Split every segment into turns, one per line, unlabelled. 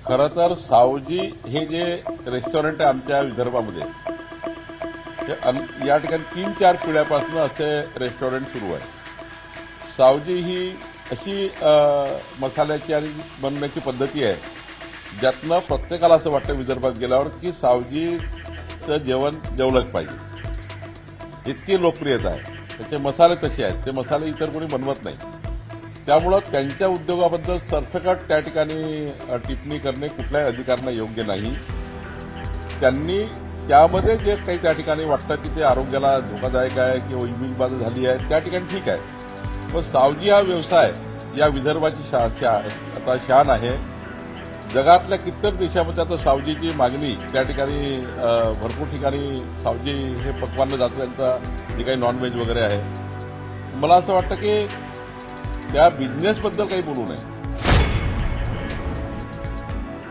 खरं तर सावजी हे जे रेस्टॉरंट आहे आमच्या विदर्भामध्ये या ठिकाणी 3-4 पिढ्यापासून असे रेस्टॉरंट सुरू आहे. सावजी ही अशी मसाल्याची आणि बनवण्याची पद्धती आहे ज्यातनं प्रत्येकाला असं वाटतं विदर्भात गेल्यावर की सावजीचं जेवण जेवलंच पाहिजे. इतकी लोकप्रियता आहे. त्याचे मसाले तसे आहेत, ते मसाले इतर कोणी बनवत नाही. त्यामुळं त्यांच्या उद्योगाबद्दल सरसकट त्या ठिकाणी टिप्पणी करणे कुठल्याही अधिकाऱ्यांना योग्य नाही. त्यांनी त्यामध्ये जे काही त्या ठिकाणी वाटतं की ते आरोग्याला धोकादायक आहे किंवा इमेजबाजी झाली आहे त्या ठिकाणी ठीक आहे. पण सावजी हा व्यवसाय या विदर्भाची आता शान आहे. जगातल्या कित्येक देशामध्ये आता सावजीची मागणी त्या ठिकाणी भरपूर ठिकाणी सावजी हे पक्वान्न जातं त्यांचा जे काही नॉनव्हेज वगैरे आहे. मला असं वाटतं की त्या बिझनेसबद्दल काही बोलू नये.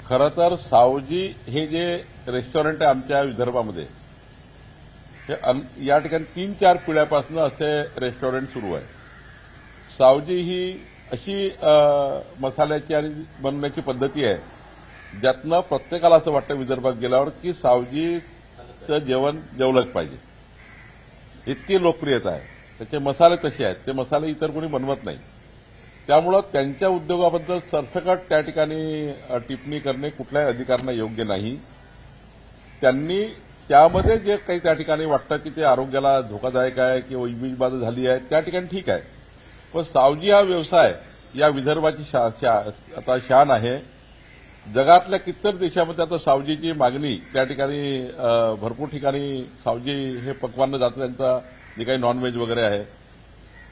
खरं तर सावजी हे जे रेस्टॉरंट आहे आमच्या विदर्भामध्ये या ठिकाणी 3-4 पिढ्यापासून असे रेस्टॉरंट सुरू आहे. सावजी ही अशी मसाल्याची आणि बनवण्याची पद्धती आहे ज्यातनं प्रत्येकाला असं वाटतं विदर्भात गेल्यावर की सावजीचं जेवण जेवलंच पाहिजे. इतकी लोकप्रियता आहे. त्याचे मसाले तसे आहेत, ते मसाले इतर कोणी बनवत नाही. त्यामुळं त्यांच्या उद्योगाबद्दल सरसकट त्या ठिकाणी टिप्पणी करणे कुठल्याही अधिकाऱ्यांना योग्य नाही. त्यांनी त्यामध्ये जे काही त्या ठिकाणी वाटतं की ते आरोग्याला धोकादायक आहे किंवा इमेजबाजी झाली आहे त्या ठिकाणी ठीक आहे. पण सावजी हा व्यवसाय या विदर्भाची आता शान आहे. जगातल्या कित्येक देशामध्ये आता सावजीची मागणी त्या ठिकाणी भरपूर ठिकाणी सावजी हे पक्वान्न जातं त्यांचा जे काही नॉनव्हेज वगैरे आहे.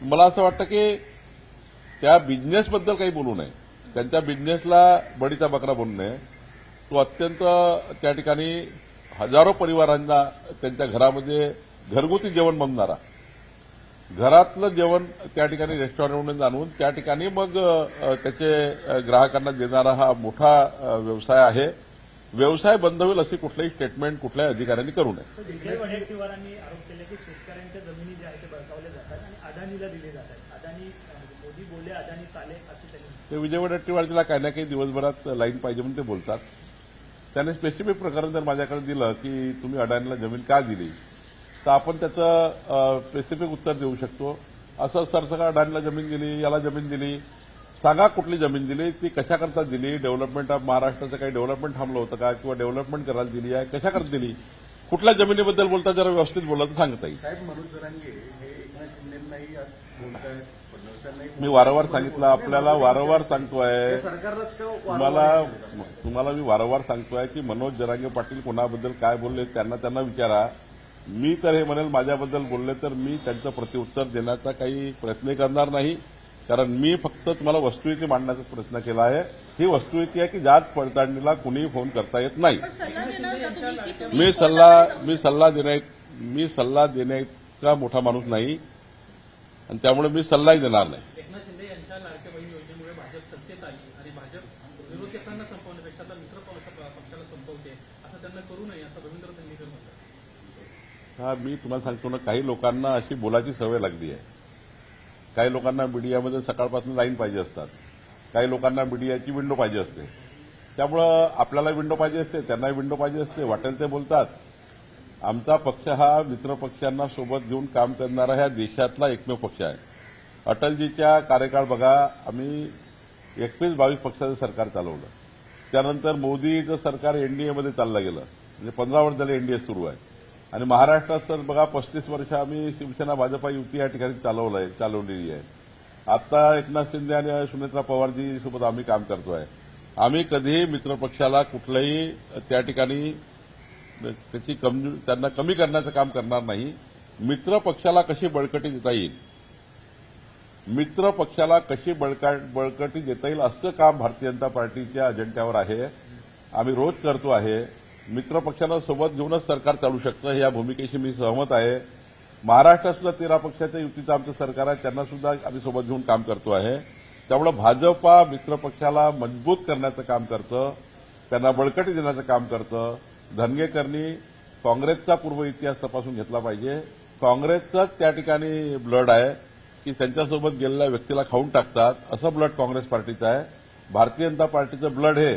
मला असं वाटतं की त्या बिझनेसबद्दल काही बोलू नये. त्यांच्या बिझनेसला बडीचा बकरा बनू नये. तो अत्यंत त्या ठिकाणी हजारो परिवारांना त्यांच्या घरामध्ये घरगुती जेवण बनवणारा, घरातलं जेवण त्या ठिकाणी रेस्टॉरंटमधून आणून त्या ठिकाणी मग त्याचे ग्राहकांना देणारा हा मोठा व्यवसाय आहे. व्यवसाय बंद होईल अशी कुठलीही स्टेटमेंट कुठल्याही अधिकाऱ्यांनी करू नये.
विजय वडेट्टीवारांनी आरोप केला की शेतकऱ्यांच्या जमिनी ज्या आहेत ते बळकावल्या जातात आणि अदानीला दिले जातात. अदानी मोदी बोलले अदानी चाले असे त्यांनी.
ते विजय वडेट्टीवारला काही ना काही दिवसभरात लाईन पाहिजे म्हणून ते बोलतात. त्याने स्पेसिफिक प्रकरण जर माझ्याकडे दिलं की तुम्ही अडाणीला जमीन का दिली तर आपण त्याचं स्पेसिफिक उत्तर देऊ शकतो. असं सरसकट अडाणीला जमीन दिली, याला जमीन दिली, सांगा कुठली जमीन दिली, ती कशाकरता दिली, डेव्हलपमेंट ऑफ महाराष्ट्राचं काही डेव्हलपमेंट थांबलं होतं का किंवा डेव्हलपमेंट करायला दिली आहे, कशाकरता दिली, कुठल्या जमिनीबद्दल बोलता जरा व्यवस्थित बोलला तर सांगता येईल.
साहेब मनोज जरांगे हे एकनाथ शिंदेंनाही आज बोलतायत, फडणवीसांनाही
मी वारंवार सांगितलं, आपल्याला वारंवार सांगतोय,
सरकारलाच
तुम्हाला मी वारंवार सांगतोय की मनोज जरांगे पाटील कोणाबद्दल काय बोलले त्यांना विचारा. मी तर हे म्हणेल माझ्याबद्दल बोलले तर मी त्यांचं प्रत्युत्तर देण्याचा काही प्रयत्न करणार नाही. कारण मी फक्त तुम्हाला वस्तुस्थिती मांडण्याचा प्रयत्न केला आहे. ही वस्तुस्थिती आहे की जात पडताळणीला कुणीही फोन करता येत नाही. मी सल्ला देण्याचा मोठा माणूस नाही आणि त्यामुळे मी सल्लाही देणार नाही.
एकनाथ शिंदे यांच्या लाडक्या बहीण योजनेमुळे भाजप सत्तेत आली आणि भाजप विरोधकांना संपवण्यापेक्षा आता मित्र पक्षाला संपवते, असं त्यांना करू नये असं रवींद्र धंगेकर म्हणतात.
हा मी तुम्हाला सांगतो ना, काही लोकांना अशी बोलायची सवय लागली आहे. काही लोकांना मीडियामध्ये सकाळपासून लाईन पाहिजे असतात, काही लोकांना मीडियाची विंडो पाहिजे असते. त्यामुळं आपल्याला विंडो पाहिजे असते, त्यांनाही विंडो पाहिजे असते, वाटेल ते बोलतात. आमचा पक्ष हा मित्र पक्षांना सोबत घेऊन काम करणारा ह्या देशातला एकमेव पक्ष आहे. अटलजीच्या कार्यकाळ बघा, आम्ही 21-22 पक्षाचं सरकार चालवलं. त्यानंतर मोदीचं सरकार एनडीएमध्ये चाललं गेलं, म्हणजे 15 वर्ष झाले एनडीए सुरू आहे. आणि महाराष्ट्रात तर बघा 35 वर्ष आम्ही शिवसेना भाजपा युती या ठिकाणी चालवलेली आहे. आता एकनाथ शिंदे आणि सुनेत्रा पवारजी सोबत आम्ही काम करतोय. आम्ही कधीही मित्रपक्षाला कुठलंही त्या ठिकाणी त्यांना कमी करण्याचं काम करणार नाही. मित्र पक्षाला कशी बळकटी देता येईल, मित्र पक्षाला कशी बळकटी देता येईल असं काम भारतीय जनता पार्टीच्या अजेंड्यावर आहे. आम्ही रोज करतो आहे. मित्र पक्षांना सोबत घेऊनच सरकार चालू शकतं, या भूमिकेशी मी सहमत आहे. महाराष्ट्रात सुद्धा 13 पक्षाच्या युतीचं आमचं सरकार आहे, त्यांना सुद्धा आम्ही सोबत घेऊन काम करतो आहे. त्यामुळे भाजपा मित्र पक्षाला मजबूत करण्याचं काम करतं, त्यांना बळकटी देण्याचं काम करतं. धनगेकरनी काँग्रेसचा पूर्व इतिहास तपासून घेतला पाहिजे. काँग्रेसचंच त्या ठिकाणी ब्लड आहे की त्यांच्यासोबत गेलेल्या व्यक्तीला खाऊन टाकतात, असं ब्लड काँग्रेस पार्टीचं आहे. भारतीय जनता पार्टीचं ब्लड हे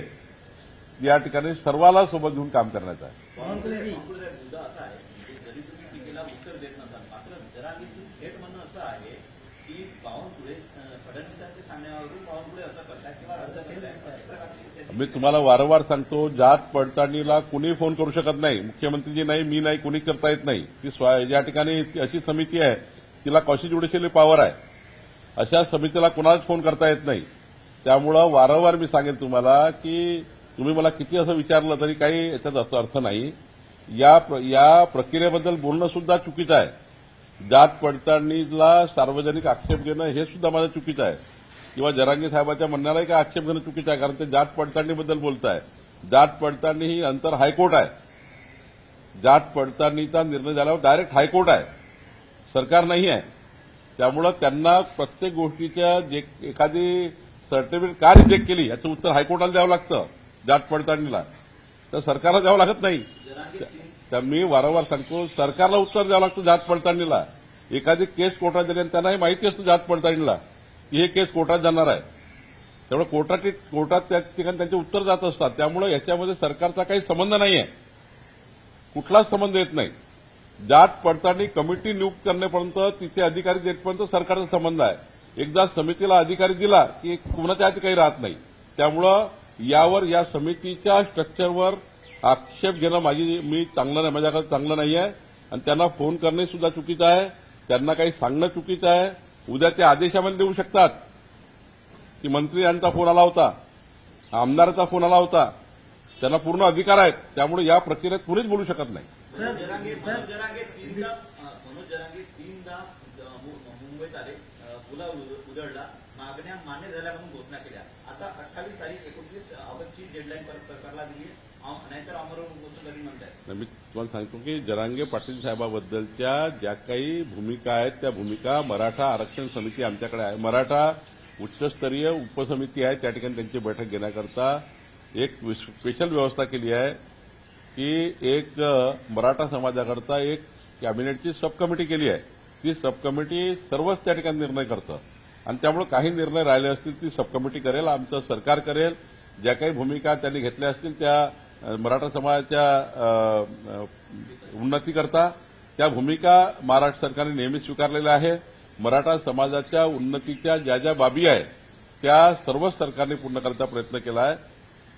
या ठिकाणी सर्वाला सोबत घेऊन काम करण्याचा आहे.
मुद्दा असा आहे की जरी तुम्ही टीकेला उत्तर देत नसाल मात्र जरांगेचं थेट म्हणणं असं आहे की बावनकुळे फडणवीसांच्या सांगण्यावरून बावनकुळे असं करताय किंवा अर्ज करताय.
मी तुम्हाला वारंवार सांगतो, जात पडताळणीला कुणी फोन करू शकत नाही. मुख्यमंत्रीजी नाही, मी नाही, कुणी करता येत नाही. ती या ठिकाणी अशी समिती आहे, तिला कॉन्स्टिट्युशनली पॉवर आहे. अशा समितीला कुणालाच फोन करता येत नाही. त्यामुळं वारंवार मी सांगेन तुम्हाला की तुम्ही मला किती असं विचारलं तरी काही याच्यात अर्थ नाही. या प्रक्रियेबद्दल बोलणं सुद्धा चुकीचं आहे. जात पडताळणीला सार्वजनिक आक्षेप घेणं हे सुद्धा माझं चुकीचं आहे. किंवा जरांगे साहेबाच्या म्हणण्यालाही काय आक्षेप घेणं चुकीचं आहे, कारण ते जात पडताळणीबद्दल बोलत आहे. जात पडताळणी ही अंतर हायकोर्ट आहे. जात पडताळणीचा निर्णय झाल्यावर डायरेक्ट हायकोर्ट आहे, सरकार नाही आहे. त्यामुळं त्यांना प्रत्येक गोष्टीच्या जे एखादी सर्टिफिकेट का रिजेक्ट केली याचं उत्तर हायकोर्टाला द्यावं लागतं. जात पडताळणीला तर सरकारला द्यावं लागत नाही. तर मी वारंवार सांगतो, सरकारला उत्तर द्यावं लागतं जात पडताळणीला. एखादी केस कोर्टात दिली आणि त्यांनाही माहिती असतं जात पडताळणीला की हे केस कोर्टात जाणार आहे. त्यामुळे कोर्टात त्या ठिकाणी त्यांचे उत्तर जात असतात. त्यामुळे याच्यामध्ये सरकारचा काही संबंध नाही आहे, कुठलाच संबंध येत नाही. जात पडताळणी कमिटी नियुक्त करण्यापर्यंत तिचे अधिकारी देतपर्यंत सरकारचा संबंध आहे. एकदा समितीला अधिकारी दिला की कुणाच्या हाती काही राहत नाही. त्यामुळं यावर या समितीच्या स्ट्रक्चरवर आक्षेप घेणं मी चांगलं नाही, माझ्याकडे चांगलं नाही आहे. आणि त्यांना फोन करणे सुद्धा चुकीचं आहे, त्यांना काही सांगणं चुकीचं आहे. उद्या ते आदेशामध्ये देऊ शकतात की मंत्री यांचा फोन आला होता, आमदाराचा फोन आला होता. त्यांना पूर्ण अधिकार आहेत. त्यामुळे या प्रक्रियेत कुणीच बोलू शकत नाही.
मनोज जरांगे तीनदा मुंबईत आले, पुला उधळला, मागण्या मान्य झाल्या म्हणून घोषणा केल्या. आता 28 तारीख 29 ऑगस्टची डेडलाईन सरकारला दिली, नाहीतर आमरण उपोषण कधी म्हणताय.
मी तुम्हाला सांगतो की जरांगे पाटील साहेबाबद्दलच्या ज्या काही भूमिका आहेत त्या भूमिका मराठा आरक्षण समिती आमच्याकडे आहे. मराठा उच्चस्तरीय उपसमिती आहे, त्या ठिकाणी त्यांची बैठक घेण्याकरता एक स्पेशल व्यवस्था केली आहे की एक मराठा समाजाकरता एक कॅबिनेटची सब कमिटी केली आहे. ती सब कमिटी सर्वच त्या ठिकाणी निर्णय करतं आणि त्यामुळे काही निर्णय राहिले असतील ती सब कमिटी करेल, आमचं सरकार करेल. ज्या काही भूमिका त्यांनी घेतल्या असतील त्या मराठा समाजाच्या उन्नतीकरता त्या भूमिका महाराष्ट्र सरकारने नेहमी स्वीकारलेल्या आहे. मराठा समाजाच्या उन्नतीच्या ज्या बाबी आहेत त्या सर्वच सरकारने पूर्ण करण्याचा प्रयत्न केला आहे.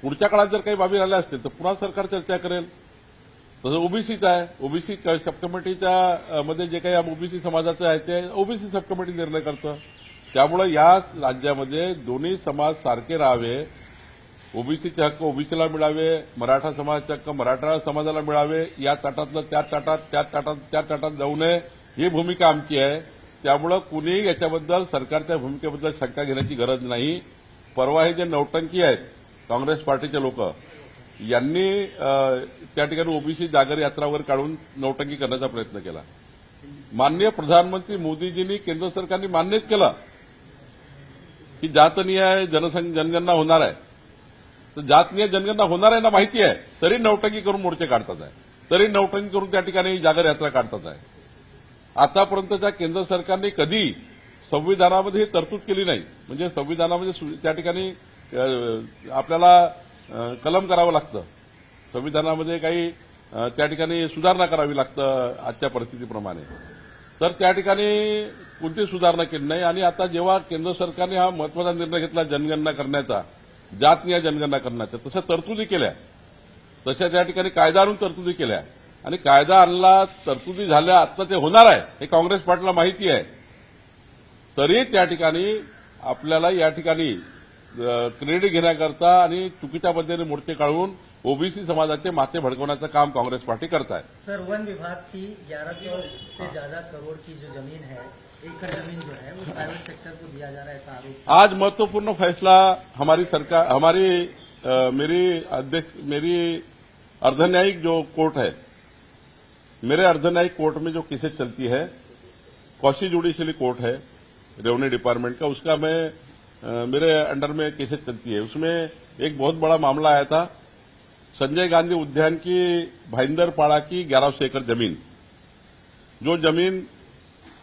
पुढच्या काळात जर काही बाबी राहिल्या असतील तर पुन्हा सरकार चर्चा करेल. तसं ओबीसीचं आहे, ओबीसी सब कमिटीच्या मध्ये जे काही ओबीसी समाजाचं आहे ते ओबीसी सब कमिटी निर्णय करतं. त्यामुळे या राज्यामध्ये दोन्ही समाज सारखे राहावे, ओबीसीचे हक्क ओबीसीला मिळावे, मराठा समाजाचे हक्क मराठा समाजाला मिळावे, या ताटातलं त्या ताटात जाऊ नये ही भूमिका आमची आहे. त्यामुळे कुणी याच्याबद्दल सरकारच्या भूमिकेबद्दल शंका घेण्याची गरज नाही. परवा हे जे नौटंकी आहेत काँग्रेस पार्टीचे लोक यांनी त्या ठिकाणी ओबीसी जागर यात्रावर काढून नौटंकी करण्याचा प्रयत्न केला. माननीय प्रधानमंत्री मोदीजींनी केंद्र सरकारने मान्यच केलं की जातनीय जनगणना होणार आहे. तर जातनीय जनगणना होणार आहे ना माहिती आहे, तरी नौटंकी करून मोर्चे काढतात आहे, तरी नौटंकी करून त्या ठिकाणी जागर यात्रा काढतात आहे. आतापर्यंतच्या केंद्र सरकारने कधी संविधानामध्ये तरतूद केली नाही. म्हणजे संविधानामध्ये त्या ठिकाणी आपल्याला कलम करावं लागतं, संविधानामध्ये काही त्या ठिकाणी सुधारणा करावी लागतं आजच्या परिस्थितीप्रमाणे. तर त्या ठिकाणी कोणती सुधारणा केली नाही. आणि आता जेव्हा केंद्र सरकारने हा महत्वाचा निर्णय घेतला जनगणना करण्याचा, जातनीय जनगणना करण्याचा, तशा तरतुदी केल्या, तशा त्या ठिकाणी कायदा आणून तरतुदी केल्या आणि कायदा आणला, तरतुदी झाल्या, आता ते होणार आहे हे काँग्रेस पार्टीला माहिती आहे. तरी त्या ठिकाणी आपल्याला या ठिकाणी क्रेडिट घेण्याकरता आणि चुकीच्या पद्धतीने मोर्चे काढून ओबीसी समाजाचे माथे भडकवण्याचं काम कांग्रेस पार्टी करता है.
सर, वन विभाग की 1100 से ज्यादा करोड़ की जो जमीन है, एकड़ जमीन जो है वो प्राइवेट सेक्टर को दिया जा रहा है, ऐसा आरोप.
आज महत्वपूर्ण फैसला हमारी सरकार, मेरी अर्धन्यायिक जो कोर्ट है, मेरे अर्धन्यायिक कोर्ट में जो केसेस चलती है, कौशी जुडिशियली कोर्ट है रेवेन्यू डिपार्टमेंट का, उसका मेरे अंडर में केसेस चलती है. उसमें एक बहुत बड़ा मामला आया था, संजय गांधी उद्यान की भाईंदरपाड़ा की 1100 एकड़ जमीन, जो जमीन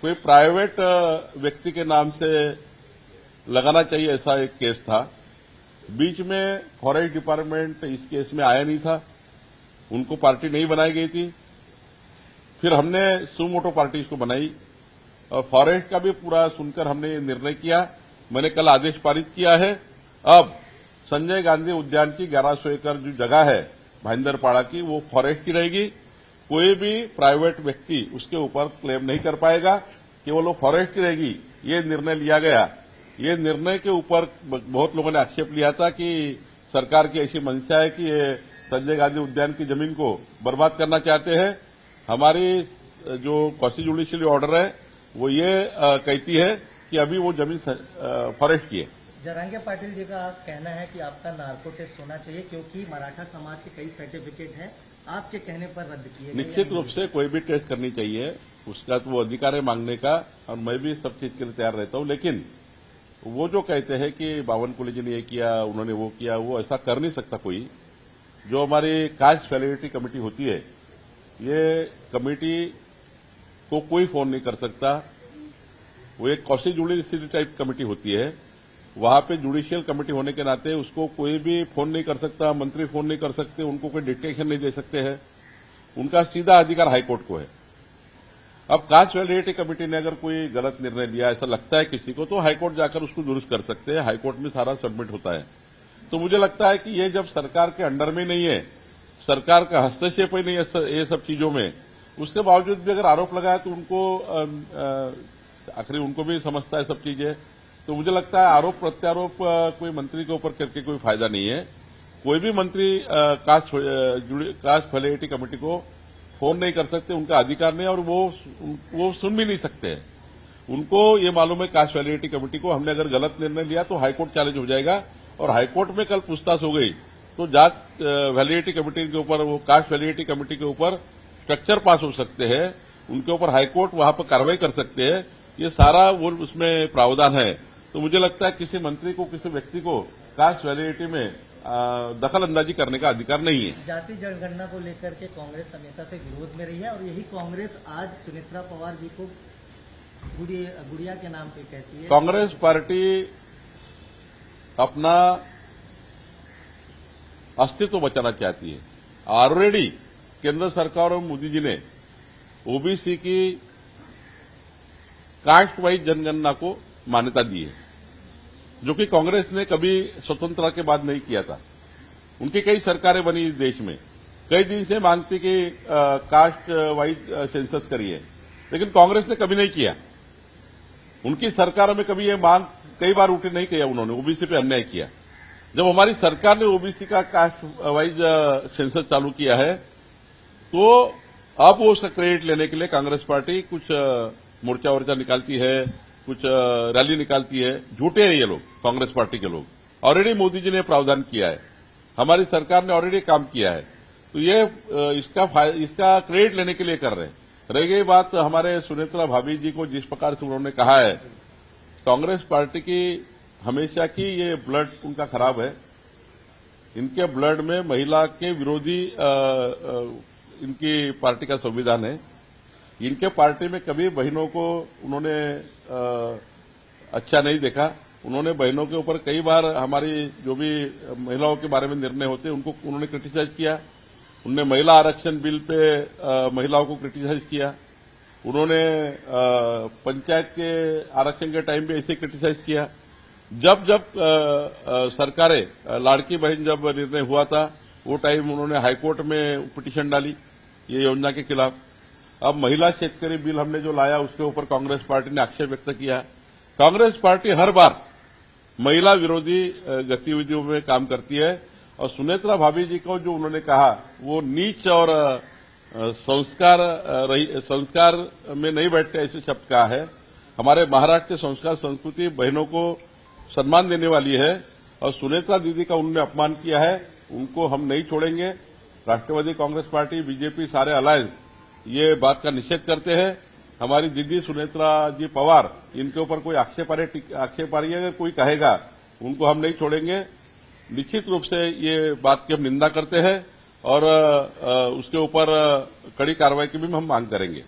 कोई प्राइवेट व्यक्ति के नाम से लगाना चाहिए, ऐसा एक केस था. बीच में फॉरेस्ट डिपार्टमेंट इस केस में आया नहीं था, उनको पार्टी नहीं बनाई गई थी। फिर हमने सुमोटो पार्टी इसको बनाई और फॉरेस्ट का भी पूरा सुनकर हमने ये निर्णय किया। मैंने कल आदेश पारित किया है। अब संजय गांधी उद्यान की 1100 एकड़ जो जगह है भाईंदरपाड़ा की, वो फॉरेस्ट की रहेगी। कोई भी प्राइवेट व्यक्ति उसके ऊपर क्लेम नहीं कर पाएगा, केवल वो फॉरेस्ट की रहेगी। ये निर्णय लिया गया। ये निर्णय के ऊपर बहुत लोगों ने आक्षेप लिया था कि सरकार की ऐसी मंशा है कि ये संजय गांधी उद्यान की जमीन को बर्बाद करना चाहते हैं। हमारी जो क्वासी जुडिशियल ऑर्डर है वो ये कहती है कि अभी वो जमीन फॉरेस्ट की है।
जरांगे पाटिल जी का कहना है कि आपका नार्को टेस्ट होना चाहिए क्योंकि मराठा समाज के कई सर्टिफिकेट हैं, आपके कहने पर रद्द किए गए।
निश्चित रूप से कोई भी टेस्ट करनी चाहिए, उसका तो वो अधिकार है मांगने का, और मैं भी सब चीज के लिए तैयार रहता हूं। लेकिन वो जो कहते हैं कि बावनकुले जी ने ये किया, उन्होंने वो किया, वो ऐसा कर नहीं सकता कोई। जो हमारी कास्ट वैलिडिटी कमेटी होती है, ये कमेटी को कोई फोन नहीं कर सकता। वो एक क्वासी जुडिशियल टाइप कमेटी होती है, वहां पे जुडिशियल कमेटी होने के नाते उसको कोई भी फोन नहीं कर सकता, मंत्री फोन नहीं कर सकते, उनको कोई डिक्टेशन नहीं दे सकते हैं। उनका सीधा अधिकार हाईकोर्ट को है। अब कास्ट वैलिडिटी कमेटी ने अगर कोई गलत निर्णय लिया, ऐसा लगता है किसी को, तो हाईकोर्ट जाकर उसको दुरुस्त कर सकते हैं। हाईकोर्ट में सारा सबमिट होता है। तो मुझे लगता है कि ये जब सरकार के अंडर में नहीं है, सरकार का हस्तक्षेप ही नहीं है ये सब चीजों में, उसके बावजूद भी अगर आरोप लगाया तो उनको आखिर उनको भी समझता है सब चीजें। तो मुझे लगता है आरोप प्रत्यारोप कोई मंत्री के ऊपर करके कोई फायदा नहीं है। कोई भी मंत्री कास्ट वैलिडिटी कमेटी को फोन नहीं कर सकते, उनका अधिकार नहीं, और वो सुन भी नहीं सकते हैं। उनको ये मालूम है कास्ट वैलिडिटी कमेटी को, हमने अगर गलत निर्णय लिया तो हाईकोर्ट चैलेंज हो जाएगा, और हाईकोर्ट में कल पूछताछ हो गई तो जांच वैलिडिटी कमेटी के ऊपर, वो कास्ट वैलिडिटी कमेटी के ऊपर स्ट्रक्चर पास हो सकते हैं, उनके ऊपर हाईकोर्ट वहां पर कार्रवाई कर सकते हैं। ये सारा वो उसमें प्रावधान है। तो मुझे लगता है किसी मंत्री को, किसी व्यक्ति को कास्ट वैलिडिटी में दखल अंदाजी करने का अधिकार नहीं है।
जाति जनगणना को लेकर के कांग्रेस हमेशा से विरोध में रही है, और यही कांग्रेस आज सुनेत्रा पवार जी को गुड़िया के नाम पे कहती है।
कांग्रेस पार्टी अपना अस्तित्व बचाना चाहती है। ऑलरेडी केंद्र सरकार और मोदी जी ने ओबीसी की कास्ट वाइज जनगणना को मान्यता दी है, जो कि कांग्रेस ने कभी स्वतंत्रता के बाद नहीं किया था। उनकी कई सरकारें बनी इस देश में, कई दिन से मांगती कि कास्ट वाइज सेंसस करिए, लेकिन कांग्रेस ने कभी नहीं किया। उनकी सरकारों में कभी ये मांग कई बार उठी नहीं किया, उन्होंने ओबीसी पे अन्याय किया। जब हमारी सरकार ने ओबीसी का कास्ट वाइज सेंसस चालू किया है, तो अब वो उसका क्रेडिट लेने के लिए कांग्रेस पार्टी कुछ मोर्चा वोर्चा निकालती है, कुछ रैली निकालती है। झूठे हैं ये लोग, कांग्रेस पार्टी के लोग। ऑलरेडी मोदी जी ने प्रावधान किया है, हमारी सरकार ने ऑलरेडी काम किया है, तो ये इसका क्रेडिट लेने के लिए कर रहे हैं। रह गई बात हमारे सुनेत्रा भाभी जी को, जिस प्रकार से उन्होंने कहा है, कांग्रेस पार्टी की हमेशा की ये ब्लड उनका खराब है। इनके ब्लड में महिला के विरोधी इनकी पार्टी का संविधान है। इनके पार्टी में कभी बहनों को उन्होंने अच्छा नहीं देखा। उन्होंने बहनों के ऊपर कई बार हमारी जो भी महिलाओं के बारे में निर्णय होते उनको उन्होंने क्रिटिसाइज किया। उन्होंने महिला आरक्षण बिल पे महिलाओं को क्रिटिसाइज किया। उन्होंने पंचायत के आरक्षण के टाइम पे ऐसे क्रिटिसाइज किया। जब सरकारें लाड़की बहन जब निर्णय हुआ था, वो टाइम उन्होंने हाईकोर्ट में पिटीशन डाली ये योजना के खिलाफ। अब महिला शेतकरी बिल हमने जो लाया, उसके ऊपर कांग्रेस पार्टी ने आक्षेप व्यक्त किया। कांग्रेस पार्टी हर बार महिला विरोधी गतिविधियों में काम करती है, और सुनेत्रा भाभी जी को जो उन्होंने कहा वो नीच और संस्कार में नहीं बैठते ऐसे शब्द कहा है। हमारे महाराष्ट्र के संस्कार संस्कृति बहनों को सम्मान देने वाली है, और सुनेत्रा दीदी का उन्होंने अपमान किया है, उनको हम नहीं छोड़ेंगे। राष्ट्रवादी कांग्रेस पार्टी, बीजेपी, सारे अलायंस ये बात का निषेध करते हैं। हमारी दीदी सुनेत्रा जी पवार, इनके ऊपर कोई आक्षेपारी अगर कोई कहेगा, उनको हम नहीं छोड़ेंगे। निश्चित रूप से ये बात की हम निंदा करते हैं, और उसके ऊपर कड़ी कार्रवाई की भी हम मांग करेंगे।